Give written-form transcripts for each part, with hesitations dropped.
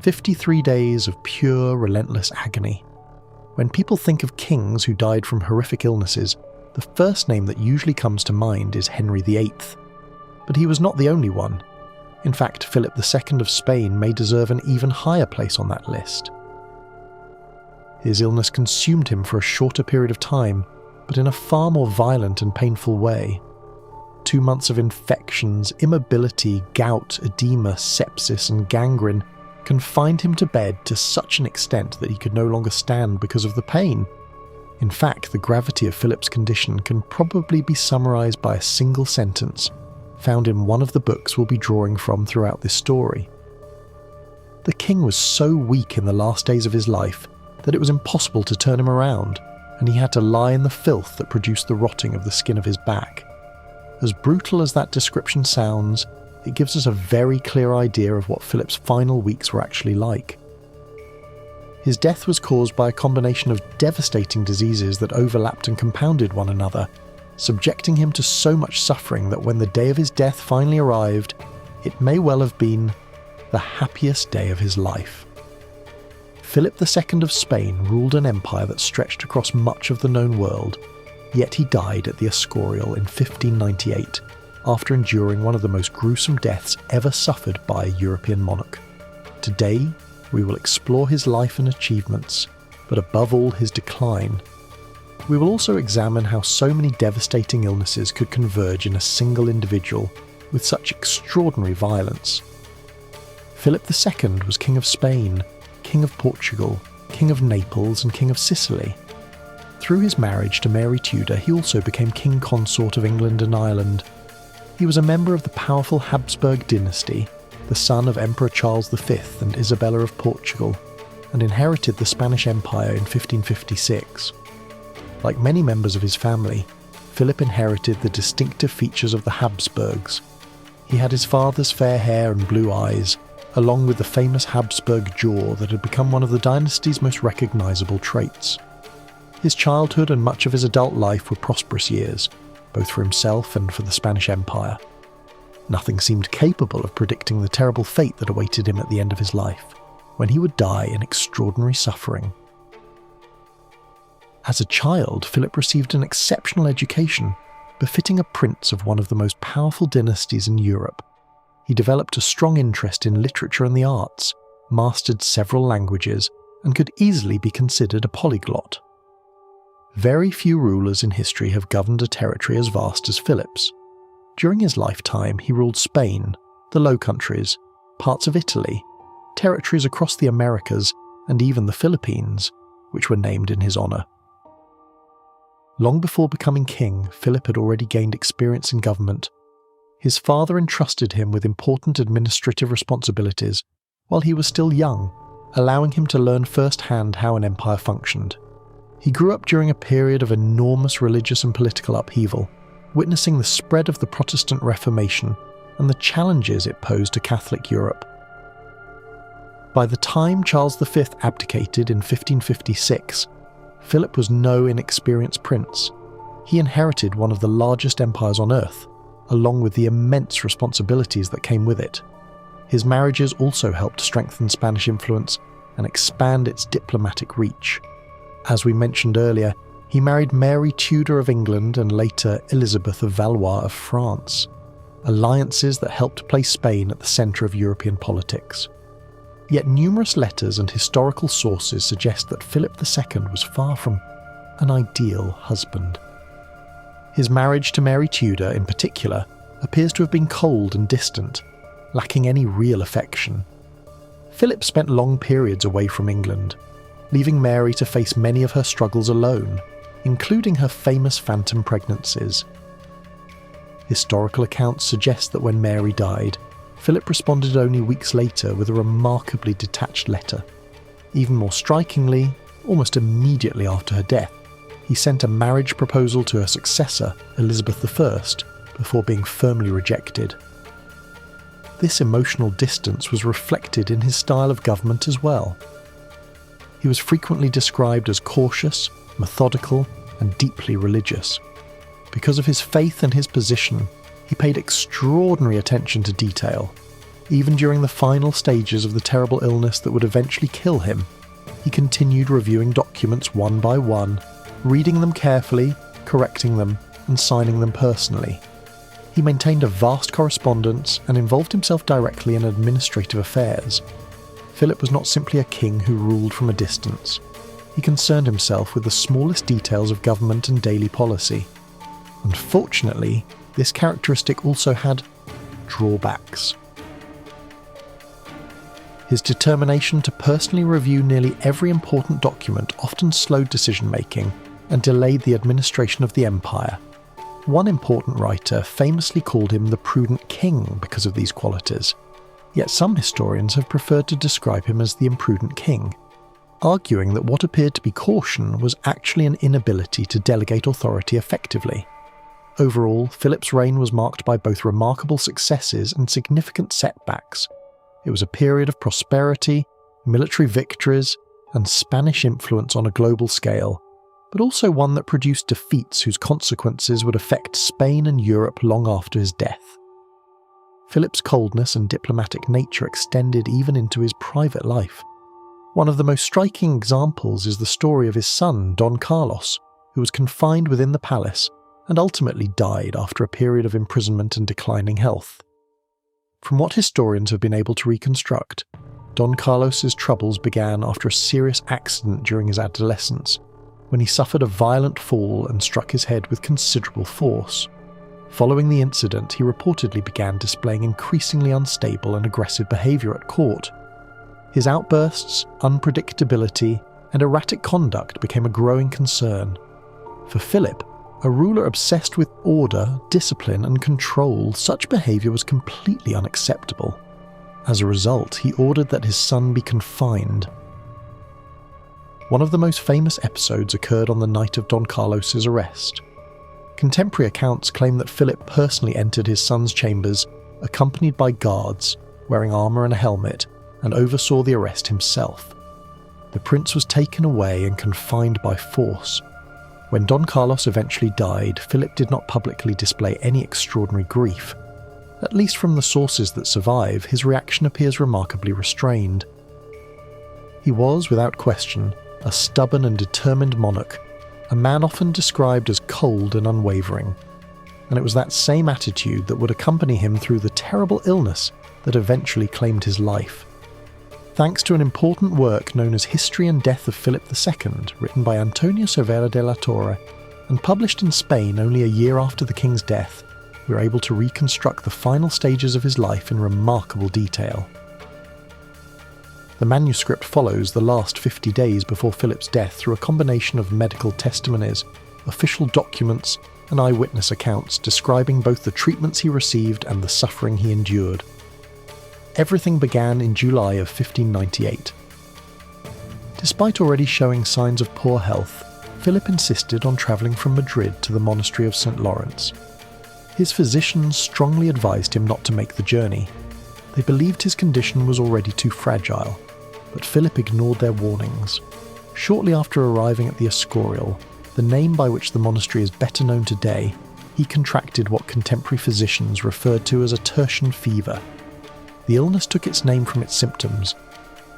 53 days of pure, relentless agony. When people think of kings who died from horrific illnesses, the first name that usually comes to mind is Henry VIII. But he was not the only one. In fact, Philip II of Spain may deserve an even higher place on that list. His illness consumed him for a shorter period of time, but in a far more violent and painful way. 2 months of infections, immobility, gout, edema, sepsis, and gangrene confined him to bed to such an extent that he could no longer stand because of the pain. In fact, the gravity of Philip's condition can probably be summarised by a single sentence, found in one of the books we'll be drawing from throughout this story. The king was so weak in the last days of his life that it was impossible to turn him around, and he had to lie in the filth that produced the rotting of the skin of his back. As brutal as that description sounds, it gives us a very clear idea of what Philip's final weeks were actually like. His death was caused by a combination of devastating diseases that overlapped and compounded one another, subjecting him to so much suffering that when the day of his death finally arrived, it may well have been the happiest day of his life. Philip II of Spain ruled an empire that stretched across much of the known world, yet he died at the Escorial in 1598, after enduring one of the most gruesome deaths ever suffered by a European monarch. Today, we will explore his life and achievements, but above all his decline. We will also examine how so many devastating illnesses could converge in a single individual with such extraordinary violence. Philip II was King of Spain, King of Portugal, King of Naples, and King of Sicily. Through his marriage to Mary Tudor, he also became King Consort of England and Ireland. He was a member of the powerful Habsburg dynasty, the son of Emperor Charles V and Isabella of Portugal, and inherited the Spanish Empire in 1556. Like many members of his family, Philip inherited the distinctive features of the Habsburgs. He had his father's fair hair and blue eyes, along with the famous Habsburg jaw that had become one of the dynasty's most recognisable traits. His childhood and much of his adult life were prosperous years, both for himself and for the Spanish Empire. Nothing seemed capable of predicting the terrible fate that awaited him at the end of his life, when he would die in extraordinary suffering. As a child, Philip received an exceptional education, befitting a prince of one of the most powerful dynasties in Europe. He developed a strong interest in literature and the arts, mastered several languages, and could easily be considered a polyglot. Very few rulers in history have governed a territory as vast as Philip's. During his lifetime, he ruled Spain, the Low Countries, parts of Italy, territories across the Americas, and even the Philippines, which were named in his honour. Long before becoming king, Philip had already gained experience in government. His father entrusted him with important administrative responsibilities while he was still young, allowing him to learn firsthand how an empire functioned. He grew up during a period of enormous religious and political upheaval, witnessing the spread of the Protestant Reformation and the challenges it posed to Catholic Europe. By the time Charles V abdicated in 1556, Philip was no inexperienced prince. He inherited one of the largest empires on earth, along with the immense responsibilities that came with it. His marriages also helped strengthen Spanish influence and expand its diplomatic reach. As we mentioned earlier, he married Mary Tudor of England and later Elizabeth of Valois of France, alliances that helped place Spain at the centre of European politics. Yet numerous letters and historical sources suggest that Philip II was far from an ideal husband. His marriage to Mary Tudor, in particular, appears to have been cold and distant, lacking any real affection. Philip spent long periods away from England, leaving Mary to face many of her struggles alone, including her famous phantom pregnancies. Historical accounts suggest that when Mary died, Philip responded only weeks later with a remarkably detached letter. Even more strikingly, almost immediately after her death, he sent a marriage proposal to her successor, Elizabeth I, before being firmly rejected. This emotional distance was reflected in his style of government as well. He was frequently described as cautious, methodical, and deeply religious. Because of his faith and his position, he paid extraordinary attention to detail. Even during the final stages of the terrible illness that would eventually kill him, he continued reviewing documents one by one, reading them carefully, correcting them, and signing them personally. He maintained a vast correspondence and involved himself directly in administrative affairs. Philip was not simply a king who ruled from a distance. He concerned himself with the smallest details of government and daily policy. Unfortunately, this characteristic also had drawbacks. His determination to personally review nearly every important document often slowed decision-making and delayed the administration of the empire. One important writer famously called him the prudent king because of these qualities, yet some historians have preferred to describe him as the imprudent king, arguing that what appeared to be caution was actually an inability to delegate authority effectively. Overall, Philip's reign was marked by both remarkable successes and significant setbacks. It was a period of prosperity, military victories, and Spanish influence on a global scale, but also one that produced defeats whose consequences would affect Spain and Europe long after his death. Philip's coldness and diplomatic nature extended even into his private life. One of the most striking examples is the story of his son, Don Carlos, who was confined within the palace and ultimately died after a period of imprisonment and declining health. From what historians have been able to reconstruct, Don Carlos's troubles began after a serious accident during his adolescence, when he suffered a violent fall and struck his head with considerable force. Following the incident, he reportedly began displaying increasingly unstable and aggressive behaviour at court. His outbursts, unpredictability, and erratic conduct became a growing concern. For Philip, a ruler obsessed with order, discipline, and control, such behaviour was completely unacceptable. As a result, he ordered that his son be confined. One of the most famous episodes occurred on the night of Don Carlos's arrest. Contemporary accounts claim that Philip personally entered his son's chambers, accompanied by guards, wearing armour and a helmet, and oversaw the arrest himself. The prince was taken away and confined by force. When Don Carlos eventually died, Philip did not publicly display any extraordinary grief. At least from the sources that survive, his reaction appears remarkably restrained. He was, without question, a stubborn and determined monarch, a man often described as cold and unwavering. And it was that same attitude that would accompany him through the terrible illness that eventually claimed his life. Thanks to an important work known as History and Death of Philip II, written by Antonio Cervera de la Torre, and published in Spain only a year after the king's death, we are able to reconstruct the final stages of his life in remarkable detail. The manuscript follows the last 50 days before Philip's death through a combination of medical testimonies, official documents, and eyewitness accounts describing both the treatments he received and the suffering he endured. Everything began in July of 1598. Despite already showing signs of poor health, Philip insisted on travelling from Madrid to the monastery of St. Lawrence. His physicians strongly advised him not to make the journey. They believed his condition was already too fragile, but Philip ignored their warnings. Shortly after arriving at the Escorial, the name by which the monastery is better known today, he contracted what contemporary physicians referred to as a tertian fever. The illness took its name from its symptoms.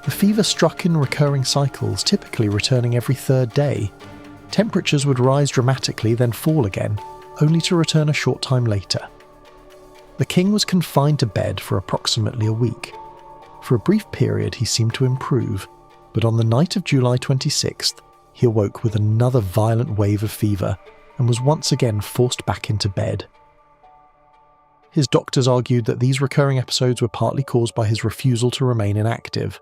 The fever struck in recurring cycles, typically returning every third day. Temperatures would rise dramatically, then fall again, only to return a short time later. The king was confined to bed for approximately a week. For a brief period he seemed to improve, but on the night of July 26th, he awoke with another violent wave of fever and was once again forced back into bed. His doctors argued that these recurring episodes were partly caused by his refusal to remain inactive.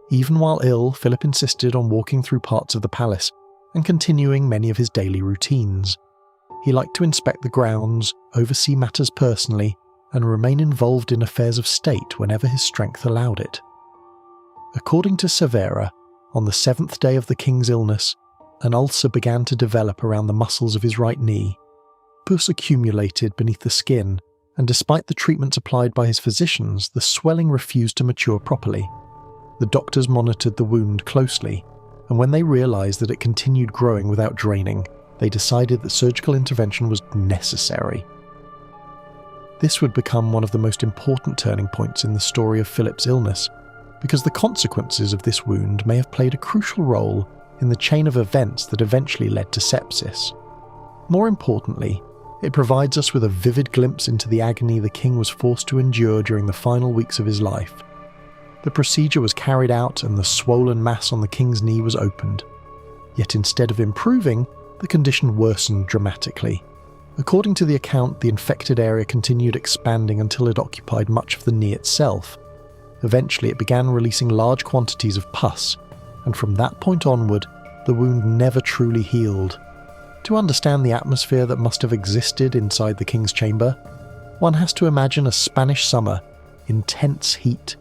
Even while ill, Philip insisted on walking through parts of the palace and continuing many of his daily routines. He liked to inspect the grounds, oversee matters personally, and remain involved in affairs of state whenever his strength allowed it. According to Cervera, on the 7th day of the king's illness, an ulcer began to develop around the muscles of his right knee. Pus accumulated beneath the skin, and despite the treatments applied by his physicians, the swelling refused to mature properly. The doctors monitored the wound closely, and when they realized that it continued growing without draining, they decided that surgical intervention was necessary. This would become one of the most important turning points in the story of Philip's illness, because the consequences of this wound may have played a crucial role in the chain of events that eventually led to sepsis. More importantly, it provides us with a vivid glimpse into the agony the king was forced to endure during the final weeks of his life. The procedure was carried out and the swollen mass on the king's knee was opened. Yet instead of improving, the condition worsened dramatically. According to the account, the infected area continued expanding until it occupied much of the knee itself. Eventually, it began releasing large quantities of pus, and from that point onward, the wound never truly healed. To understand the atmosphere that must have existed inside the king's chamber, one has to imagine a Spanish summer, intense heat,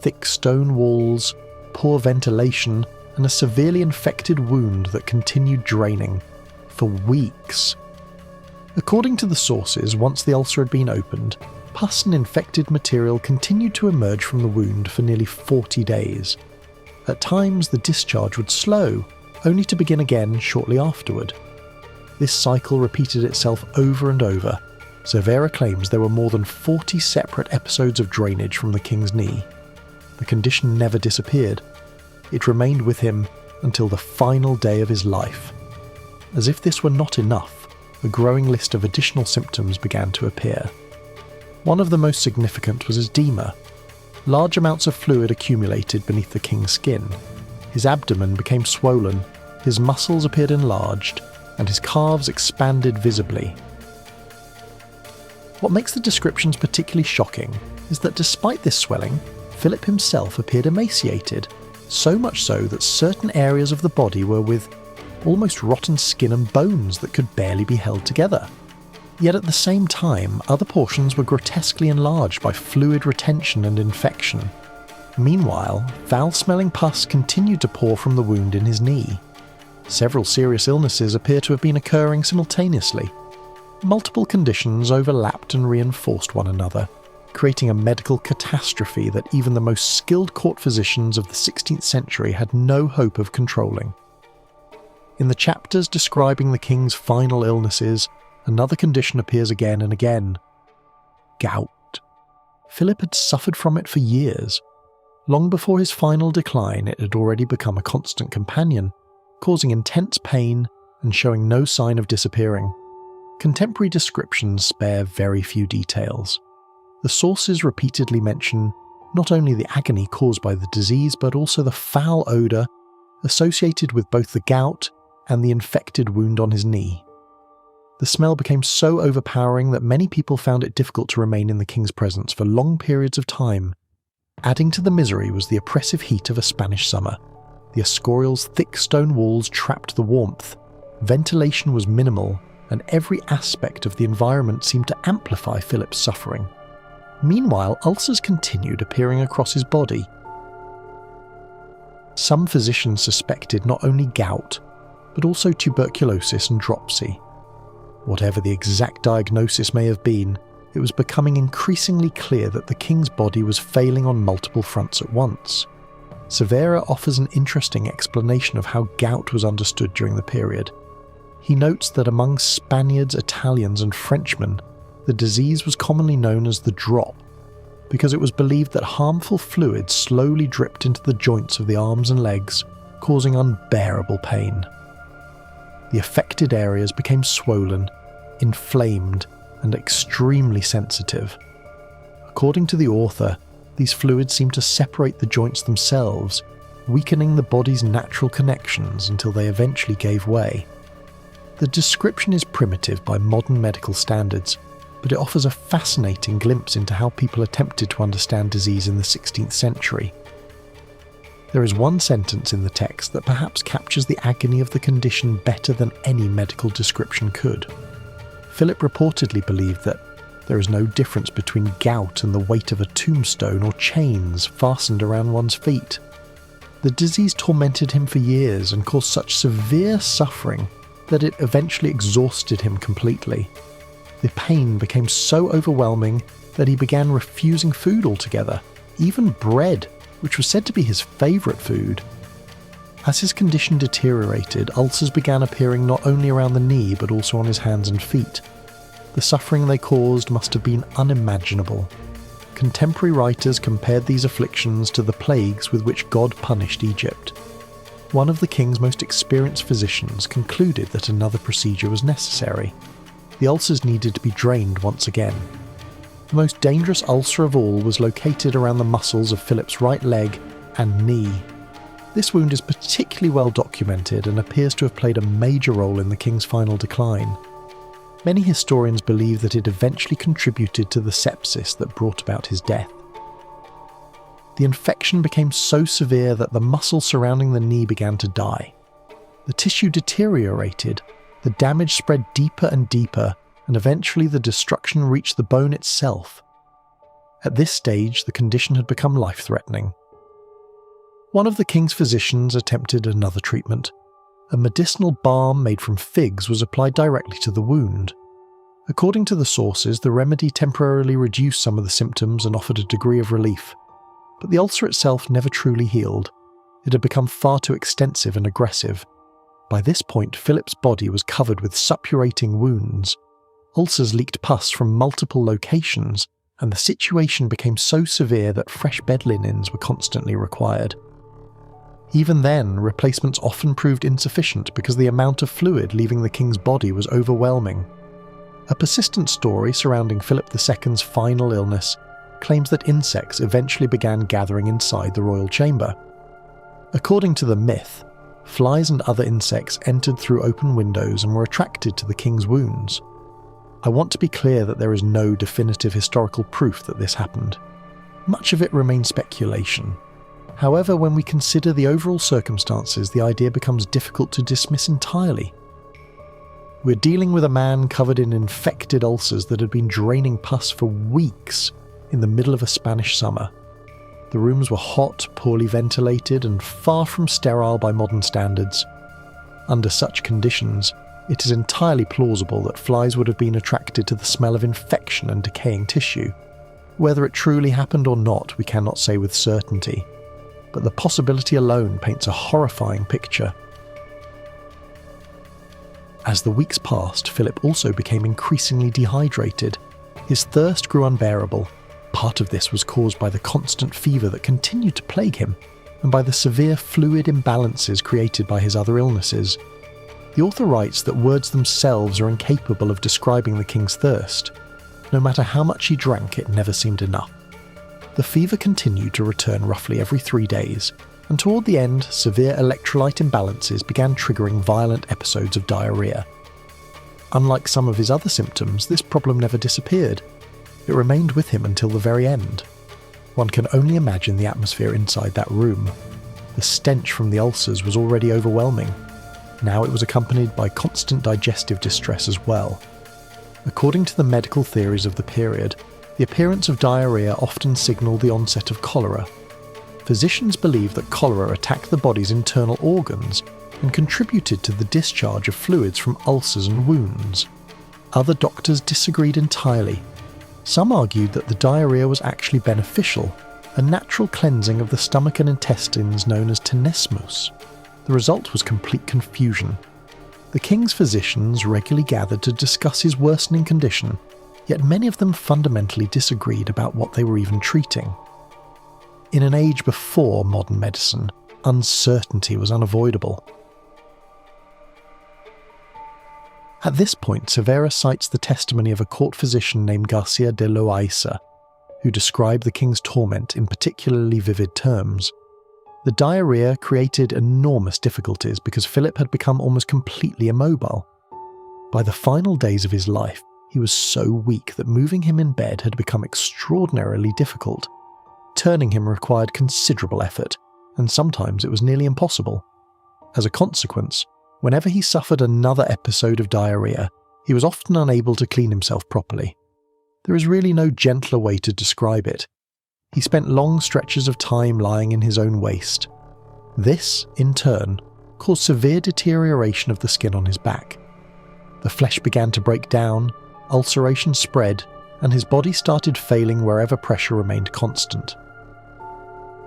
thick stone walls, poor ventilation, and a severely infected wound that continued draining for weeks. According to the sources, once the ulcer had been opened, pus and infected material continued to emerge from the wound for nearly 40 days. At times, the discharge would slow, only to begin again shortly afterward. This cycle repeated itself over and over. Cervera claims there were more than 40 separate episodes of drainage from the king's knee. The condition never disappeared. It remained with him until the final day of his life. As if this were not enough, a growing list of additional symptoms began to appear. One of the most significant was edema. Large amounts of fluid accumulated beneath the king's skin. His abdomen became swollen, his muscles appeared enlarged, and his calves expanded visibly. What makes the descriptions particularly shocking is that despite this swelling, Philip himself appeared emaciated, so much so that certain areas of the body were with almost rotten skin and bones that could barely be held together. Yet at the same time, other portions were grotesquely enlarged by fluid retention and infection. Meanwhile, foul-smelling pus continued to pour from the wound in his knee. Several serious illnesses appear to have been occurring simultaneously. Multiple conditions overlapped and reinforced one another, creating a medical catastrophe that even the most skilled court physicians of the 16th century had no hope of controlling. In the chapters describing the king's final illnesses, another condition appears again and again: gout. Philip had suffered from it for years. Long before his final decline, it had already become a constant companion, causing intense pain and showing no sign of disappearing. Contemporary descriptions spare very few details. The sources repeatedly mention not only the agony caused by the disease, but also the foul odour associated with both the gout and the infected wound on his knee. The smell became so overpowering that many people found it difficult to remain in the king's presence for long periods of time. Adding to the misery was the oppressive heat of a Spanish summer. The Escorial's thick stone walls trapped the warmth, ventilation was minimal, and every aspect of the environment seemed to amplify Philip's suffering. Meanwhile, ulcers continued appearing across his body. Some physicians suspected not only gout, but also tuberculosis and dropsy. Whatever the exact diagnosis may have been, it was becoming increasingly clear that the king's body was failing on multiple fronts at once. Cervera offers an interesting explanation of how gout was understood during the period. He notes that among Spaniards, Italians, and Frenchmen, the disease was commonly known as the drop, because it was believed that harmful fluid slowly dripped into the joints of the arms and legs, causing unbearable pain. The affected areas became swollen, inflamed, and extremely sensitive. According to the author, these fluids seemed to separate the joints themselves, weakening the body's natural connections until they eventually gave way. The description is primitive by modern medical standards, but it offers a fascinating glimpse into how people attempted to understand disease in the 16th century. There is one sentence in the text that perhaps captures the agony of the condition better than any medical description could. Philip reportedly believed that there is no difference between gout and the weight of a tombstone or chains fastened around one's feet. The disease tormented him for years and caused such severe suffering that it eventually exhausted him completely. The pain became so overwhelming that he began refusing food altogether, even bread, which was said to be his favourite food. As his condition deteriorated, ulcers began appearing not only around the knee but also on his hands and feet. the suffering they caused must have been unimaginable. Contemporary writers compared these afflictions to the plagues with which God punished Egypt. One of the king's most experienced physicians concluded that another procedure was necessary. The ulcers needed to be drained once again. The most dangerous ulcer of all was located around the muscles of Philip's right leg and knee. This wound is particularly well documented and appears to have played a major role in the king's final decline. Many historians believe that it eventually contributed to the sepsis that brought about his death. The infection became so severe that the muscle surrounding the knee began to die. The tissue deteriorated, the damage spread deeper and deeper, and eventually the destruction reached the bone itself. At this stage, the condition had become life-threatening. One of the king's physicians attempted another treatment. A medicinal balm made from figs was applied directly to the wound. According to the sources, the remedy temporarily reduced some of the symptoms and offered a degree of relief. But the ulcer itself never truly healed. It had become far too extensive and aggressive. By this point, Philip's body was covered with suppurating wounds. Ulcers leaked pus from multiple locations, and the situation became so severe that fresh bed linens were constantly required. Even then, replacements often proved insufficient because the amount of fluid leaving the king's body was overwhelming. A persistent story surrounding Philip II's final illness claims that insects eventually began gathering inside the royal chamber. According to the myth, flies and other insects entered through open windows and were attracted to the king's wounds. I want to be clear that there is no definitive historical proof that this happened. Much of it remains speculation. However, when we consider the overall circumstances, the idea becomes difficult to dismiss entirely. We're dealing with a man covered in infected ulcers that had been draining pus for weeks in the middle of a Spanish summer. The rooms were hot, poorly ventilated, and far from sterile by modern standards. Under such conditions, it is entirely plausible that flies would have been attracted to the smell of infection and decaying tissue. Whether it truly happened or not, we cannot say with certainty, but the possibility alone paints a horrifying picture. As the weeks passed, Philip also became increasingly dehydrated. His thirst grew unbearable. Part of this was caused by the constant fever that continued to plague him, and by the severe fluid imbalances created by his other illnesses. The author writes that words themselves are incapable of describing the king's thirst. No matter how much he drank, it never seemed enough. The fever continued to return roughly every 3 days, and toward the end, severe electrolyte imbalances began triggering violent episodes of diarrhea. Unlike some of his other symptoms, this problem never disappeared. It remained with him until the very end. One can only imagine the atmosphere inside that room. The stench from the ulcers was already overwhelming. Now it was accompanied by constant digestive distress as well. According to the medical theories of the period, the appearance of diarrhea often signaled the onset of cholera. Physicians believed that cholera attacked the body's internal organs and contributed to the discharge of fluids from ulcers and wounds. Other doctors disagreed entirely. Some argued that the diarrhea was actually beneficial, a natural cleansing of the stomach and intestines known as tenesmus. The result was complete confusion. The king's physicians regularly gathered to discuss his worsening condition, yet many of them fundamentally disagreed about what they were even treating. In an age before modern medicine, uncertainty was unavoidable. At this point, Cervera cites the testimony of a court physician named Garcia de Loaiza, who described the king's torment in particularly vivid terms. The diarrhea created enormous difficulties because Philip had become almost completely immobile. By the final days of his life, he was so weak that moving him in bed had become extraordinarily difficult. Turning him required considerable effort, and sometimes it was nearly impossible. As a consequence, whenever he suffered another episode of diarrhea, he was often unable to clean himself properly. There is really no gentler way to describe it. He spent long stretches of time lying in his own waste. This, in turn, caused severe deterioration of the skin on his back. The flesh began to break down, ulceration spread, and his body started failing wherever pressure remained constant.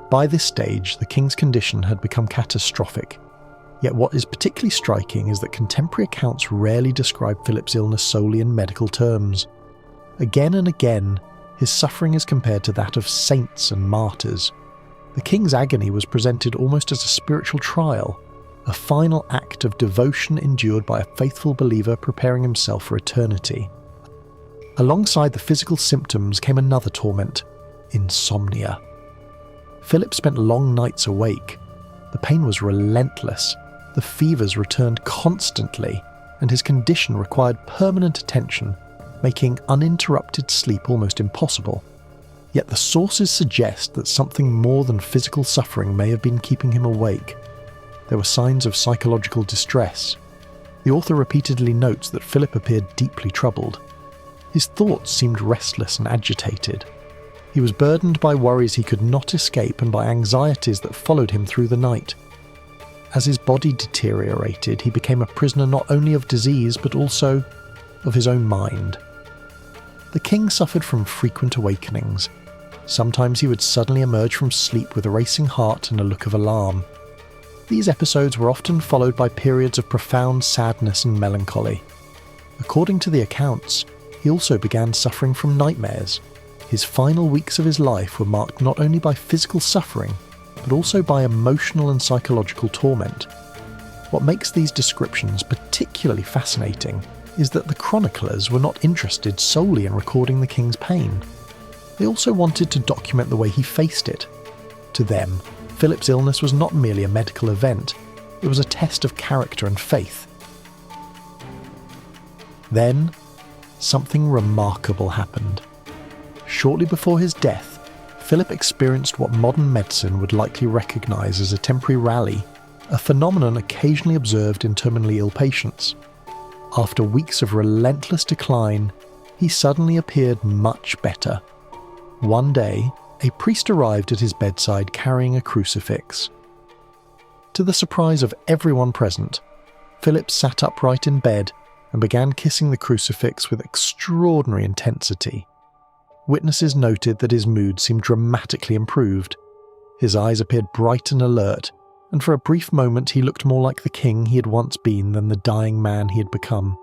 By this stage, the king's condition had become catastrophic. Yet what is particularly striking is that contemporary accounts rarely describe Philip's illness solely in medical terms. Again and again, his suffering is compared to that of saints and martyrs. The king's agony was presented almost as a spiritual trial, a final act of devotion endured by a faithful believer preparing himself for eternity. Alongside the physical symptoms came another torment: insomnia. Philip spent long nights awake. The pain was relentless, the fevers returned constantly, and his condition required permanent attention, making uninterrupted sleep almost impossible. Yet the sources suggest that something more than physical suffering may have been keeping him awake. There were signs of psychological distress. The author repeatedly notes that Philip appeared deeply troubled. His thoughts seemed restless and agitated. He was burdened by worries he could not escape and by anxieties that followed him through the night. As his body deteriorated, he became a prisoner not only of disease but also of his own mind. The king suffered from frequent awakenings. Sometimes he would suddenly emerge from sleep with a racing heart and a look of alarm. These episodes were often followed by periods of profound sadness and melancholy. According to the accounts, he also began suffering from nightmares. His final weeks of his life were marked not only by physical suffering, but also by emotional and psychological torment. What makes these descriptions particularly fascinating is that the chroniclers were not interested solely in recording the king's pain. They also wanted to document the way he faced it. To them, Philip's illness was not merely a medical event, it was a test of character and faith. Then, something remarkable happened. Shortly before his death, Philip experienced what modern medicine would likely recognise as a temporary rally, a phenomenon occasionally observed in terminally ill patients. After weeks of relentless decline, he suddenly appeared much better. One day, a priest arrived at his bedside carrying a crucifix. To the surprise of everyone present, Philip sat upright in bed and began kissing the crucifix with extraordinary intensity. Witnesses noted that his mood seemed dramatically improved. His eyes appeared bright and alert, and for a brief moment he looked more like the king he had once been than the dying man he had become.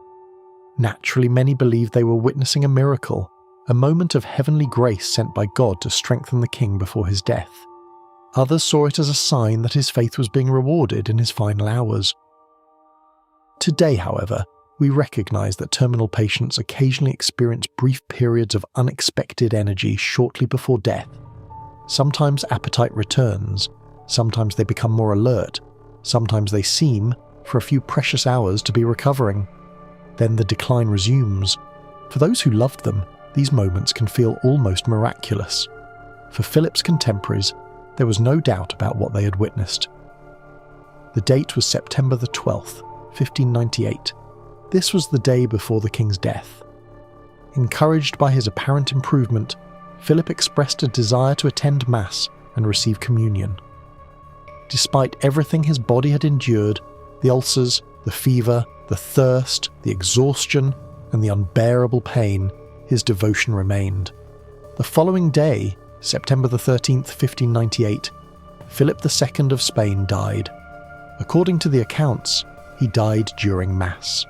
Naturally, many believed they were witnessing a miracle, a moment of heavenly grace sent by God to strengthen the king before his death. Others saw it as a sign that his faith was being rewarded in his final hours. Today, however, we recognise that terminal patients occasionally experience brief periods of unexpected energy shortly before death. Sometimes appetite returns, sometimes they become more alert, sometimes they seem, for a few precious hours, to be recovering. Then the decline resumes. For those who loved them, these moments can feel almost miraculous. For Philip's contemporaries, there was no doubt about what they had witnessed. The date was September the 12th, 1598. This was the day before the king's death. Encouraged by his apparent improvement, Philip expressed a desire to attend Mass and receive communion. Despite everything his body had endured, the ulcers, the fever, the thirst, the exhaustion, and the unbearable pain, his devotion remained. The following day, September the 13th, 1598, Philip II of Spain died. According to the accounts, he died during Mass.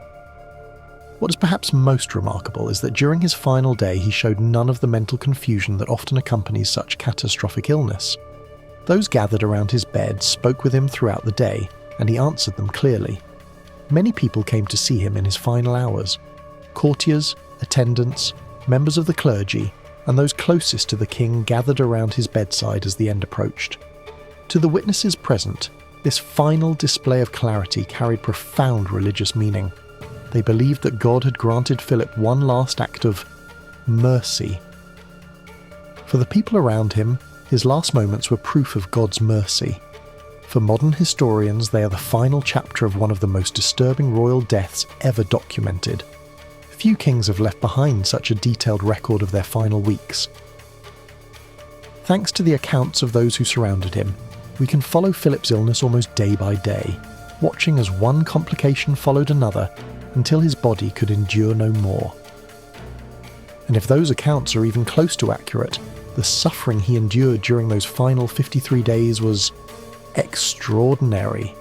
What is perhaps most remarkable is that during his final day he showed none of the mental confusion that often accompanies such catastrophic illness. Those gathered around his bed spoke with him throughout the day, and he answered them clearly. Many people came to see him in his final hours. Courtiers, attendants, members of the clergy, and those closest to the king gathered around his bedside as the end approached. To the witnesses present, this final display of clarity carried profound religious meaning. They believed that God had granted Philip one last act of mercy. For the people around him, his last moments were proof of God's mercy. For modern historians, they are the final chapter of one of the most disturbing royal deaths ever documented. Few kings have left behind such a detailed record of their final weeks. Thanks to the accounts of those who surrounded him, we can follow Philip's illness almost day by day, watching as one complication followed another until his body could endure no more. And if those accounts are even close to accurate, the suffering he endured during those final 53 days was extraordinary.